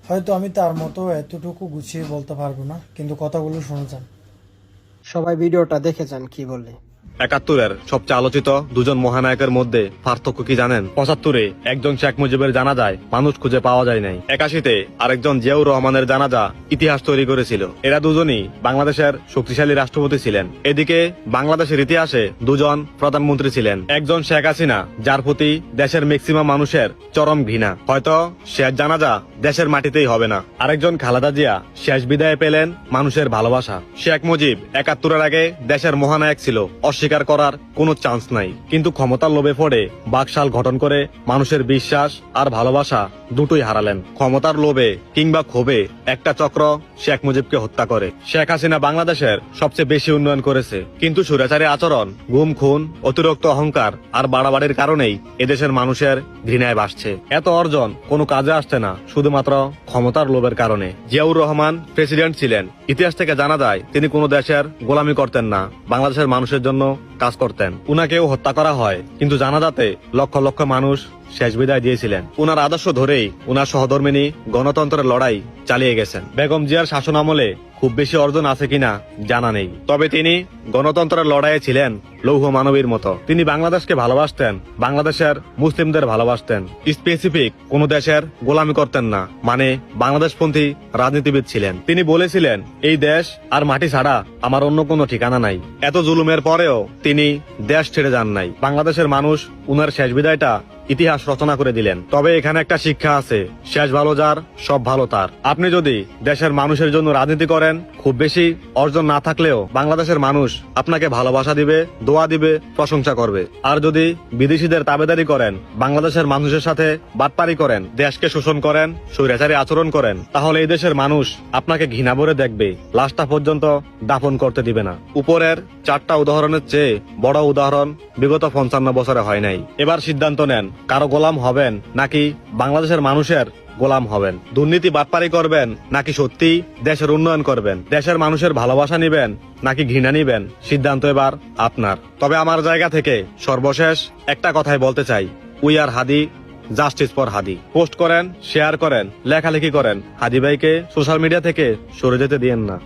হয়তো আমি তার মতো এতটুকু গুছিয়ে বলতে পারবো না, কিন্তু কথাগুলো শুনে যান। সবাই ভিডিওটা দেখে যান কি বলে। ৭১-এর সবচেয়ে আলোচিত দুজন মহানায়কের মধ্যে পার্থক্য কি জানেন? ৭৫-এ একজন শেখ মুজিবের জানাজায় মানুষ খুঁজে পাওয়া যায় নাই। ৮১-তে আরেকজন জিয়াউর রহমানের জানাজা ইতিহাস তৈরি করেছিল। এরা দুজনই বাংলাদেশের শক্তিশালী রাষ্ট্রপতি ছিলেন। এদিকে বাংলাদেশের ইতিহাসে দুজন প্রধানমন্ত্রী ছিলেন। একজন শেখ হাসিনা, যার প্রতি দেশের ম্যাক্সিমাম মানুষের চরম ঘৃণা। হয়তো শেষ জানাজা দেশের মাটিতেই হবে না। আরেকজন খালেদা জিয়া, শেষ বিদায় পেলেন মানুষের ভালোবাসা। শেখ মুজিব ৭১-এর আগে দেশের মহানায়ক ছিল, অস্বীকার করার কোনো চান্স নাই। কিন্তু ক্ষমতার লোভে পড়ে বাকশাল গঠন করে মানুষের বিশ্বাস আর ভালোবাসা দুটোই হারালেন। ক্ষমতার লোভে কিংবা ক্ষোভে একটা চক্র শেখ মুজিবকে হত্যা করে। শেখ হাসিনা বাংলাদেশের সবচেয়ে বেশি উন্নয়ন করেছে, কিন্তু স্বৈরাচারী আচরণ, গুম খুন, অতিরিক্ত অহংকার আর বাড়াবাড়ির কারণেই এদেশের মানুষের ঘৃণায় ভাসছে। এত অর্জন কোনো কাজে আসছে না, শুধুমাত্র ক্ষমতার লোভের কারণে। জিয়াউর রহমান প্রেসিডেন্ট ছিলেন। ইতিহাস থেকে জানা যায় তিনি কোনো দেশের গোলামি করতেন না, বাংলাদেশের মানুষের জন্য কাজ করতেন। উনাকেও হত্যা করা হয়, কিন্তু জানাজাতে লক্ষ লক্ষ মানুষ শেষ বিদায় দিয়েছিলেন। উনার আদর্শ ধরেই উনার সহধর্মিনী গণতন্ত্রের লড়াই চালিয়ে গেছেন। বেগম জিয়ার শাসন আমলে খুব বেশি অর্জন আছে কিনা জানা নেই, তবে তিনি গণতন্ত্রের লড়াইয়ে ছিলেন লৌহ মানবীর মতো। তিনি বাংলাদেশকে ভালোবাসতেন, বাংলাদেশের মুসলিমদের ভালোবাসতেন। স্পেসিফিক কোন দেশের গোলামি করতেন না, মানে বাংলাদেশপন্থী রাজনীতিবিদ ছিলেন। তিনি বলেছিলেন, এই দেশ আর মাটি ছাড়া আমার অন্য কোনো ঠিকানা নাই। এত জুলুমের পরেও তিনি দেশ ছেড়ে যান নাই। বাংলাদেশের মানুষ উনার শেষ বিদায়টা ইতিহাস রচনা করে দিলেন। তবে এখানে একটা শিক্ষা আছে, শেষ ভালো যার সব ভালো তার। আপনি যদি দেশের মানুষের জন্য রাজনীতি করেন, খুব বেশি অর্জন না থাকলেও বাংলাদেশের মানুষ আপনাকে ভালোবাসা দিবে, দোয়া দিবে, প্রশংসা করবে। আর যদি বিদেশিদের তাবেদারি করেন, বাংলাদেশের মানুষের সাথে বাটপারি করেন, দেশকে শোষণ করেন, স্বৈরাচারী আচরণ করেন, তাহলে এই দেশের মানুষ আপনাকে ঘৃণা ভরে দেখবে, লাশটা পর্যন্ত দাফন করতে দিবে না। উপরের 4টা উদাহরণের চেয়ে বড় উদাহরণ বিগত 55 বছরে হয় নাই। এবার সিদ্ধান্ত নেন, কারো গোলাম হবেন নাকি বাংলাদেশের মানুষের গোলাম হবেন? দুর্নীতি বাটপারি করবেন নাকি সত্যি দেশের উন্নয়ন করবেন? দেশের মানুষের ভালোবাসা নিবেন নাকি ঘৃণা নিবেন? সিদ্ধান্ত এবার আপনার। তবে আমার জায়গা থেকে সর্বশেষ একটা কথাই বলতে চাই, we are Hadi, justice for Hadi. Post করেন, শেয়ার করেন, লেখালেখি করেন, হাদি ভাইকে সোশ্যাল মিডিয়া থেকে সরে যেতে দিয়েন না।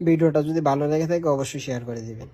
ভিডিওটা যদি ভালো লেগে থাকে অবশ্যই শেয়ার করে দিবেন।